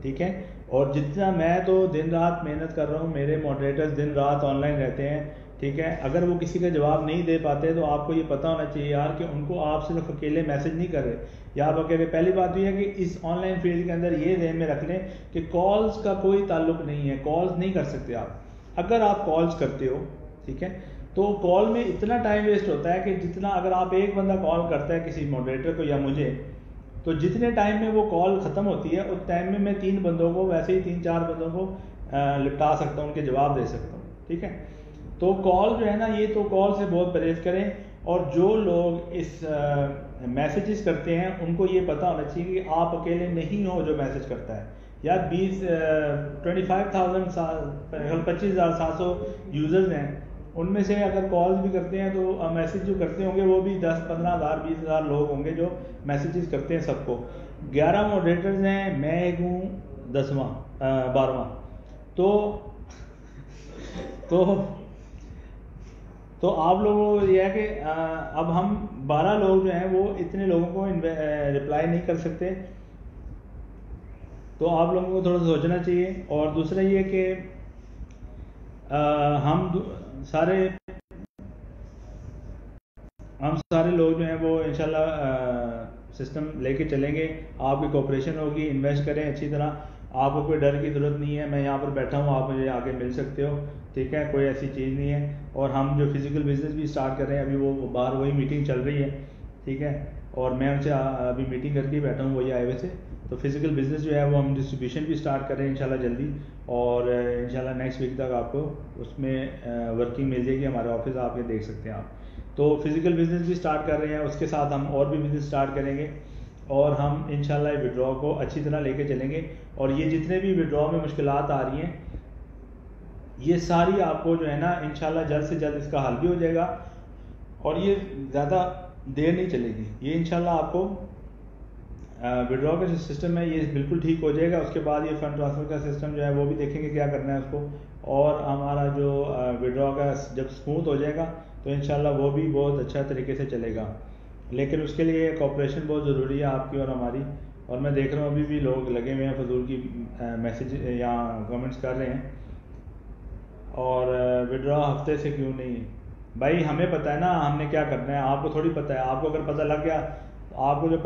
ठीक है। और जितना मैं तो दिन रात मेहनत कर रहा हूँ, मेरे मॉडरेटर्स दिन रात ऑनलाइन रहते हैं, ठीक है। अगर वो किसी का जवाब नहीं दे पाते तो आपको ये पता होना चाहिए यार कि उनको आप सिर्फ अकेले मैसेज नहीं कर रहे, या आप अकेले। पहली बात ये है कि इस ऑनलाइन फील्ड के अंदर ये ध्यान में रख लें कि कॉल्स का कोई ताल्लुक नहीं है, कॉल्स नहीं कर सकते आप। अगर आप कॉल्स करते हो, ठीक है, तो कॉल में इतना टाइम वेस्ट होता है कि जितना अगर आप एक बंदा कॉल करता है किसी मॉडरेटर को या मुझे, तो जितने टाइम में वो कॉल ख़त्म होती है उस टाइम में मैं 3 बंदों को, वैसे ही 3-4 बंदों को निपटा सकता हूँ, उनके जवाब दे सकता हूँ, ठीक है। तो कॉल जो है ना, ये तो कॉल से बहुत परहेज करें। और जो लोग इस मैसेजेस करते हैं उनको ये पता होना चाहिए कि आप अकेले नहीं हो जो मैसेज करता है। यार 25,700 यूज़र्स हैं, उनमें से अगर कॉल्स भी करते हैं तो मैसेज जो करते होंगे वो भी 10-15,000 20,000 लोग होंगे जो मैसेजेस करते हैं सबको। 11 मॉडरेटर्स हैं, मैं एक हूँ 12वां। तो आप लोगों को यह है कि अब हम 12 लोग जो हैं वो इतने लोगों को रिप्लाई नहीं कर सकते, तो आप लोगों को थोड़ा सोचना चाहिए। और दूसरा ये कि हम सारे लोग जो हैं वो इंशाल्लाह सिस्टम लेके चलेंगे, आपकी कोऑपरेशन होगी, इन्वेस्ट करें अच्छी तरह, आपको कोई डर की ज़रूरत नहीं है। मैं यहाँ पर बैठा हूँ, आप मुझे आके मिल सकते हो, ठीक है, कोई ऐसी चीज़ नहीं है। और हम जो फिज़िकल बिज़नेस भी स्टार्ट कर रहे हैं, अभी वो बाहर वही मीटिंग चल रही है, ठीक है, और मैं उनसे अभी मीटिंग करके बैठा हूँ वही आए हुए से। तो फिज़िकल बिज़नेस जो है वो हम डिस्ट्रीब्यूशन भी स्टार्ट कर रहे हैं इंशाल्लाह जल्दी, और इंशाल्लाह नेक्स्ट वीक तक आपको उसमें वर्किंग मिल जाएगी, हमारे ऑफिस आके देख सकते हैं आप। तो फिज़िकल बिज़नेस भी स्टार्ट कर रहे हैं, उसके साथ हम और भी बिज़नेस स्टार्ट करेंगे, और हम इंशाल्लाह विड्रॉ को अच्छी तरह लेके चलेंगे। और ये जितने भी विड्रॉ में मुश्किलात आ रही हैं, ये सारी आपको जो है ना इंशाल्लाह जल्द से जल्द इसका हल भी हो जाएगा, और ये ज़्यादा देर नहीं चलेगी। ये इंशाल्लाह आपको विड्रॉ का जो सिस्टम है ये बिल्कुल ठीक हो जाएगा। उसके बाद ये फ़ंड ट्रांसफ़र का सिस्टम जो है वो भी देखेंगे क्या करना है उसको, और हमारा जो विड्रॉ का जब स्मूथ हो जाएगा तो इंशाल्लाह वो भी बहुत अच्छा तरीके से चलेगा। लेकिन उसके लिए कोऑपरेशन बहुत ज़रूरी है आपकी और हमारी। और मैं देख रहा हूँ अभी भी लोग लगे हुए हैं फजूल की मैसेज या कमेंट्स कर रहे हैं, और विड्रॉ हफ्ते से क्यों नहीं। भाई हमें पता है ना हमने क्या करना है, आपको थोड़ी पता है। आपको अगर पता लग गया, आपको जब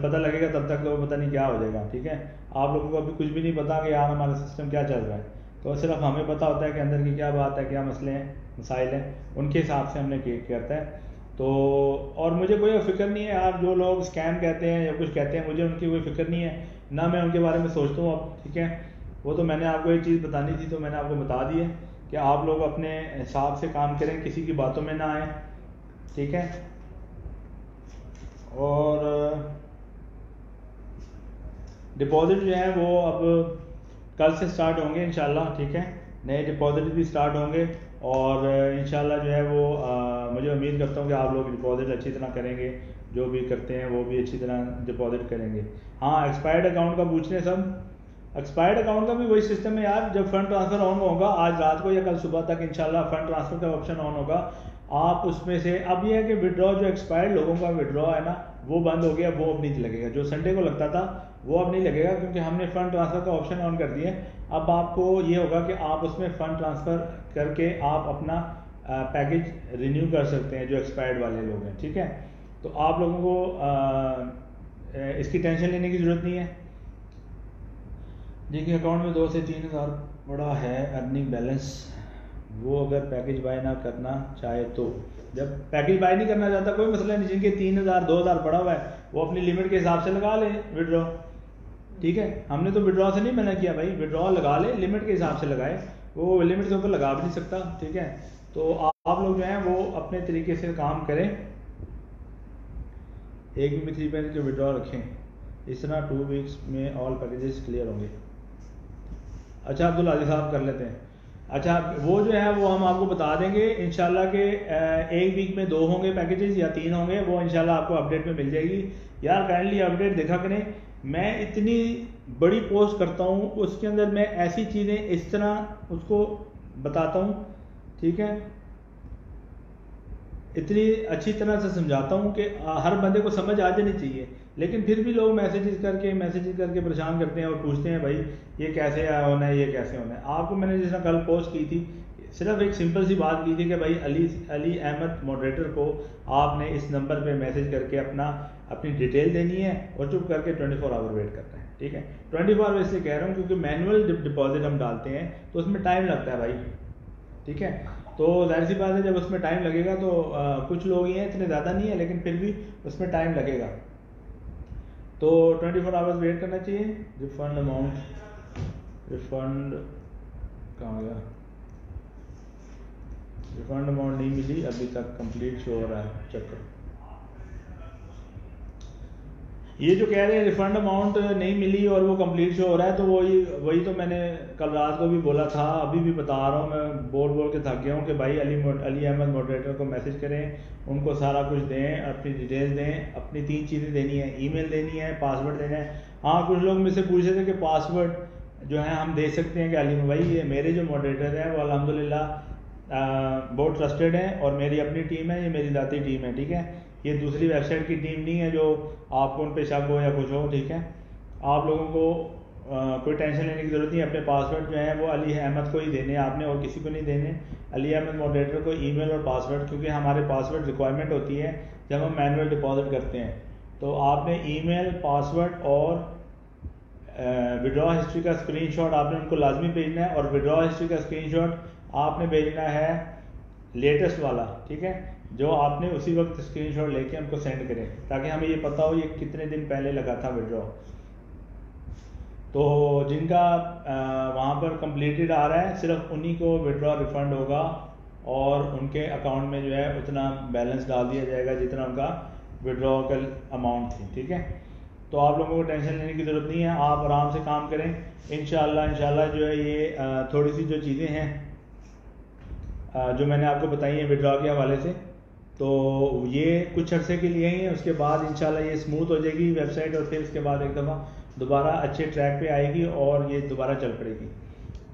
पता लगेगा तब तक तो पता नहीं क्या हो जाएगा, ठीक है। आप लोगों को अभी कुछ भी नहीं पता कि यार हमारा सिस्टम क्या चल रहा है, तो सिर्फ हमें पता होता है कि अंदर की क्या बात है, क्या मसले हैं, मसाइल हैं, उनके हिसाब से हमने करता है। तो और मुझे कोई फिक्र नहीं है, आप जो लोग स्कैम कहते हैं या कुछ कहते हैं, मुझे उनकी कोई फिक्र नहीं है, ना मैं उनके बारे में सोचता हूँ अब, ठीक है। वो तो मैंने आपको एक चीज़ बतानी थी तो मैंने आपको बता दी है कि आप लोग अपने हिसाब से काम करें, किसी की बातों में ना आए, ठीक है। और डिपॉजिट जो है वो अब कल से स्टार्ट होंगे इंशाल्लाह, ठीक है। नए डिपॉजिट भी स्टार्ट होंगे और इंशाल्लाह जो है वो मुझे उम्मीद करता हूँ कि आप लोग डिपॉजिट अच्छी तरह करेंगे, जो भी करते हैं वो भी अच्छी तरह डिपॉजिट करेंगे। हाँ, एक्सपायर्ड अकाउंट का पूछ रहे हैं सब। एक्सपायर्ड अकाउंट का भी वही सिस्टम है यार, जब फंड ट्रांसफ़र ऑन होगा आज रात को या कल सुबह तक इंशाल्लाह फंड ट्रांसफ़र का ऑप्शन ऑन होगा। आप उसमें से अब ये है कि विड्रॉ जो एक्सपायर्ड लोगों का विड्रॉ है ना वो बंद हो गया, वो अब नहीं लगेगा। जो संडे को लगता था वो अब नहीं लगेगा क्योंकि हमने फ़ंड ट्रांसफ़र का ऑप्शन ऑन कर दिया है। अब आपको ये होगा कि आप उसमें फ़ंड ट्रांसफ़र करके आप अपना पैकेज रिन्यू कर सकते हैं जो एक्सपायर्ड वाले लोग हैं, ठीक है। तो आप लोगों को इसकी टेंशन लेने की ज़रूरत नहीं है। जिनके अकाउंट में 2 से 3 हज़ार बड़ा है अर्निंग बैलेंस, वो अगर पैकेज बाय ना करना चाहे तो, जब पैकेज बाय नहीं करना चाहता कोई मसला नहीं। जिनके 3 हज़ार 2 हज़ार पड़ा हुआ है वो अपनी लिमिट के हिसाब से लगा ले विड्रॉ, ठीक है। हमने तो विड्रॉ से नहीं मना किया भाई, विड्रॉ लगा ले, लिमिट के हिसाब से लगाए, वो लिमिट के ऊपर लगा भी नहीं सकता, ठीक है। तो आप लोग जो हैं वो अपने तरीके से काम करें, एक भी 3 बैंक के विड्रॉ रखें, इस तरह 2 वीक्स में ऑल पैकेजेस क्लियर होंगे। अच्छा अब्दुल आज़ीज़ साहब कर लेते हैं। अच्छा वो जो है वो हम आपको बता देंगे इंशाल्लाह के 1 वीक में 2 होंगे पैकेजेस या 3 होंगे, वो इंशाल्लाह आपको अपडेट में मिल जाएगी। यार काइंडली अपडेट देखा करें, मैं इतनी बड़ी पोस्ट करता हूँ उसके अंदर मैं ऐसी चीज़ें इस तरह उसको बताता हूँ, ठीक है, इतनी अच्छी तरह से समझाता हूँ कि हर बंदे को समझ आ जानी चाहिए। लेकिन फिर भी लोग मैसेजेस करके परेशान करते हैं और पूछते हैं भाई ये कैसे होना है, ये कैसे होना है। आपको मैंने जिस तरह कल पोस्ट की थी सिर्फ एक सिंपल सी बात की थी कि भाई अली अहमद मॉडरेटर को आपने इस नंबर पे मैसेज करके अपनी डिटेल देनी है और चुप करके 24 आवर वेट करना है, ठीक है। 24 आवर इसलिए कह रहा हूँ क्योंकि मैनुअल डिपॉजिट हम डालते हैं तो उसमें टाइम लगता है भाई, ठीक है। तो जाहिर सी बात है जब उसमें टाइम लगेगा तो कुछ लोग ही हैं, इतने ज़्यादा नहीं है, लेकिन फिर भी उसमें टाइम लगेगा, तो 24 आवर्स वेट करना चाहिए। रिफंड कहाँ गया, रिफंड अमाउंट नहीं मिली अभी तक, कंप्लीट शो हो रहा है, चेक करो। ये जो कह रहे हैं रिफंड अमाउंट नहीं मिली और वो कंप्लीट शो हो रहा है, तो वही तो मैंने कल रात को भी बोला था, अभी भी बता रहा हूँ, मैं बोल के थक गया हूँ कि भाई अली अहमद मॉडरेटर को मैसेज करें, उनको सारा कुछ दें, अपनी डिटेल्स दें, अपनी 3 चीज़ें देनी है, ईमेल देनी है, पासवर्ड देना है। हाँ कुछ लोग मुझसे पूछ रहे थे कि पासवर्ड जो है हम दे सकते हैं कि अली भाई, ये मेरे जो मॉडरेटर हैं वो अल्हम्दुलिल्लाह बहुत ट्रस्टेड हैं और मेरी अपनी टीम है, ये मेरी ज़ाती टीम है, ठीक है। ये दूसरी वेबसाइट की टीम नहीं है जो आपको उन पे शक हो या कुछ हो, ठीक है। आप लोगों को कोई टेंशन लेने की ज़रूरत नहीं है। अपने पासवर्ड जो है वो अली अहमद को ही देने आपने और किसी को नहीं देने। अली अहमद मॉडरेटर को ईमेल और पासवर्ड, क्योंकि हमारे पासवर्ड रिक्वायरमेंट होती है जब हम मैनुअल डिपॉजिट करते हैं, तो आपने ईमेल, पासवर्ड और विड्रॉ हिस्ट्री का स्क्रीनशॉट आपने उनको लाजमी भेजना है। और विड्रॉ हिस्ट्री का स्क्रीनशॉट आपने भेजना है लेटेस्ट वाला, ठीक है, जो आपने उसी वक्त स्क्रीनशॉट लेके हमको सेंड करें ताकि हमें ये पता हो ये कितने दिन पहले लगा था विड्रॉ। तो जिनका वहाँ पर कंप्लीटेड आ रहा है सिर्फ उन्हीं को विड्रॉ रिफंड होगा और उनके अकाउंट में जो है उतना बैलेंस डाल दिया जाएगा जितना उनका विड्रॉ का अमाउंट थी, ठीक है। तो आप लोगों को टेंशन लेने की ज़रूरत नहीं है, आप आराम से काम करें। इंशाल्लाह जो है ये थोड़ी सी जो चीज़ें हैं जो मैंने आपको बताई हैं विड्रॉ के हवाले से, तो ये कुछ अरसे के लिए ही है, उसके बाद इंशाल्लाह ये स्मूथ हो जाएगी वेबसाइट और फिर उसके बाद एक दफ़ा दोबारा अच्छे ट्रैक पे आएगी और ये दोबारा चल पड़ेगी।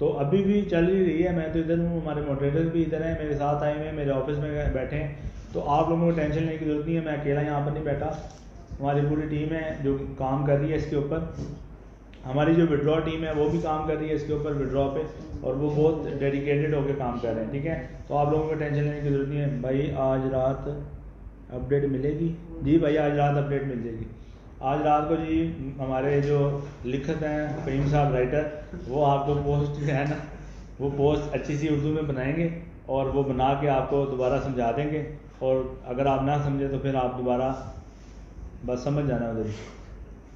तो अभी भी चल ही रही है। मैं तो इधर हूँ, हमारे मॉडरेटर भी इधर हैं, मेरे साथ आए हुए हैं, मेरे ऑफिस में बैठे हैं। तो आप लोगों को टेंशन लेने की ज़रूरत नहीं है, मैं अकेला यहाँ पर नहीं बैठा, हमारी पूरी टीम है जो काम कर रही है इसके ऊपर। हमारी जो विड्रॉ टीम है वो भी काम कर रही है इसके ऊपर विड्रॉ पे, और वो बहुत डेडिकेटेड होकर काम कर रहे हैं, ठीक है। तो आप लोगों को टेंशन लेने की ज़रूरत नहीं है। भाई आज रात अपडेट मिलेगी? जी भाई आज रात अपडेट मिल जाएगी। आज रात को जी हमारे जो लिखत हैं फहीम साहब राइटर, वो आपको पोस्ट है ना, वो पोस्ट अच्छी सी उर्दू में बनाएंगे और वो बना के आपको दोबारा समझा देंगे, और अगर आप ना समझे तो फिर आप दोबारा बस समझ जाना उधर,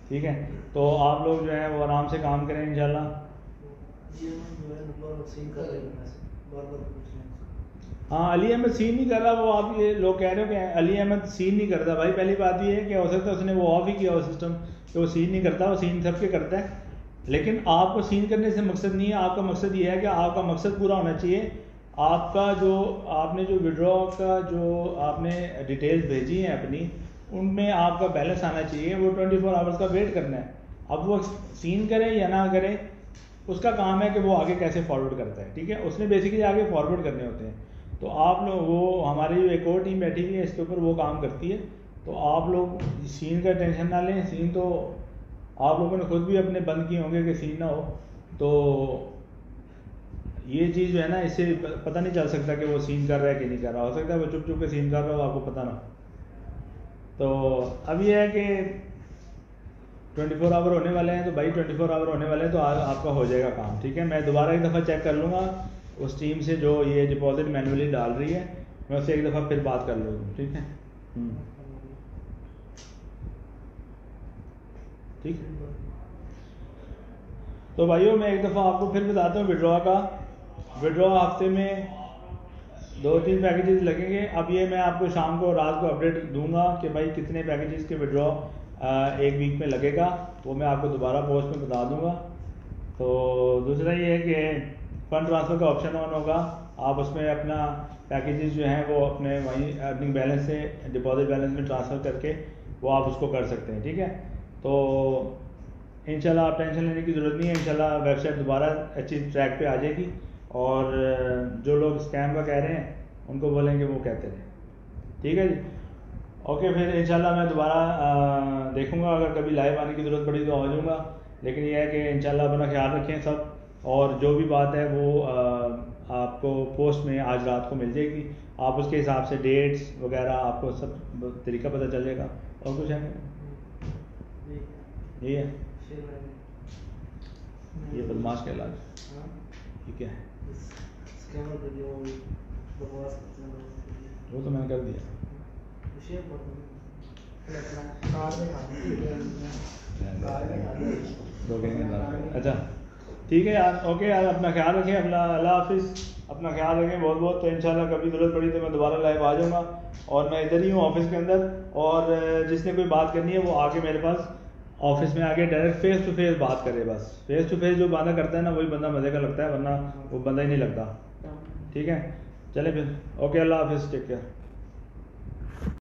ठीक है। तो आप लोग जो है वो आराम से काम करें इंशाल्लाह। हाँ अली अहमद सीन नहीं कर रहा, वो आप ये लोग कह रहे हो कि अली अहमद सीन नहीं करता। भाई पहली बात ये है कि हो सकता है उसने वो ऑफ ही किया हो सिस्टम कि वो सीन नहीं करता, वो सीन सबके करता है। लेकिन आपको सीन करने से मकसद नहीं है, आपका मकसद ये है कि आपका मकसद पूरा होना चाहिए। आपका जो आपने जो विड्रॉ का जो आपने डिटेल्स भेजी हैं अपनी, उनमें आपका बैलेंस आना चाहिए। वो 24 आवर्स का वेट करना है। अब वो सीन करे या ना करे उसका काम है कि वो आगे कैसे फॉरवर्ड करता है, ठीक है। उसने बेसिकली आगे फॉरवर्ड करने होते हैं। तो आप लोग वो हमारी जो एक और टीम बैठी हुई है इसके ऊपर वो काम करती है। तो आप लोग सीन का टेंशन ना लें। सीन तो आप लोगों ने खुद भी अपने बंद किए होंगे कि सीन ना हो। तो ये चीज़ जो है ना, इससे पता नहीं चल सकता कि वो सीन कर रहा है कि नहीं कर रहा। हो सकता है वो चुप चुप के सीन कर रहा हो, आपको पता ना। तो अब ये है कि 24 आवर होने वाले हैं, तो भाई 24 आवर होने वाले हैं तो आपका हो जाएगा काम, ठीक है। मैं दोबारा एक दफ़ा चेक कर लूँगा उस टीम से जो ये डिपॉजिट मैनुअली डाल रही है, मैं उससे एक दफ़ा फिर बात कर लूँगा, ठीक है। ठीक है। तो भाइयों मैं एक दफ़ा आपको फिर बताता हूँ विड्रॉ का। विड्रॉ हफ्ते में 2-3 पैकेजेस लगेंगे। अब ये मैं आपको शाम को रात को अपडेट दूंगा कि भाई कितने पैकेजेस के विड्रॉ एक वीक में लगेगा, वो मैं आपको दोबारा पोस्ट में बता दूंगा। तो दूसरा ये है कि फ़ंड ट्रांसफ़र का ऑप्शन ऑन होगा, आप उसमें अपना पैकेजेस जो हैं वो अपने वहीं अर्निंग बैलेंस से डिपॉजिट बैलेंस में ट्रांसफ़र करके वो आप उसको कर सकते हैं, ठीक है। तो इंशाल्लाह आप टेंशन लेने की ज़रूरत नहीं है। इंशाल्लाह वेबसाइट दोबारा अच्छी ट्रैक पे आ जाएगी, और जो लोग स्कैम का कह रहे हैं उनको बोलेंगे वो कहते रहे, ठीक है जी। ओके, फिर इंशाल्लाह मैं दोबारा देखूंगा, अगर कभी लाइव आने की ज़रूरत पड़ी तो आ जाऊँगा। लेकिन यह है कि इंशाल्लाह अपना ख्याल रखें सब, और जो भी बात है वो आपको पोस्ट में आज रात को मिल जाएगी। आप उसके हिसाब से डेट्स वगैरह आपको सब तरीका पता चल जाएगा। और कुछ है यही है, ये बदमाश का इलाज, ठीक है। वो तो मैंने कर दिया। अच्छा ठीक है यार, ओके यार, अपना ख्याल रखें, अल्लाह हाफिज़, अपना ख्याल रखें बहुत बहुत। तो इंशाल्लाह कभी ज़रूरत पड़ी तो मैं दोबारा लाइव आ जाऊँगा, और मैं इधर ही हूँ ऑफिस के अंदर। और जिसने कोई बात करनी है वो आके मेरे पास ऑफिस में आके डायरेक्ट फेस टू फेस बात करे। बस फेस टू फेस जो बंदा करता है ना वही बंदा मज़े का लगता है, वरना वो बंदा ही नहीं लगता, ठीक है। चले फिर, ओके, अल्लाह हाफिज़, टेक केयर।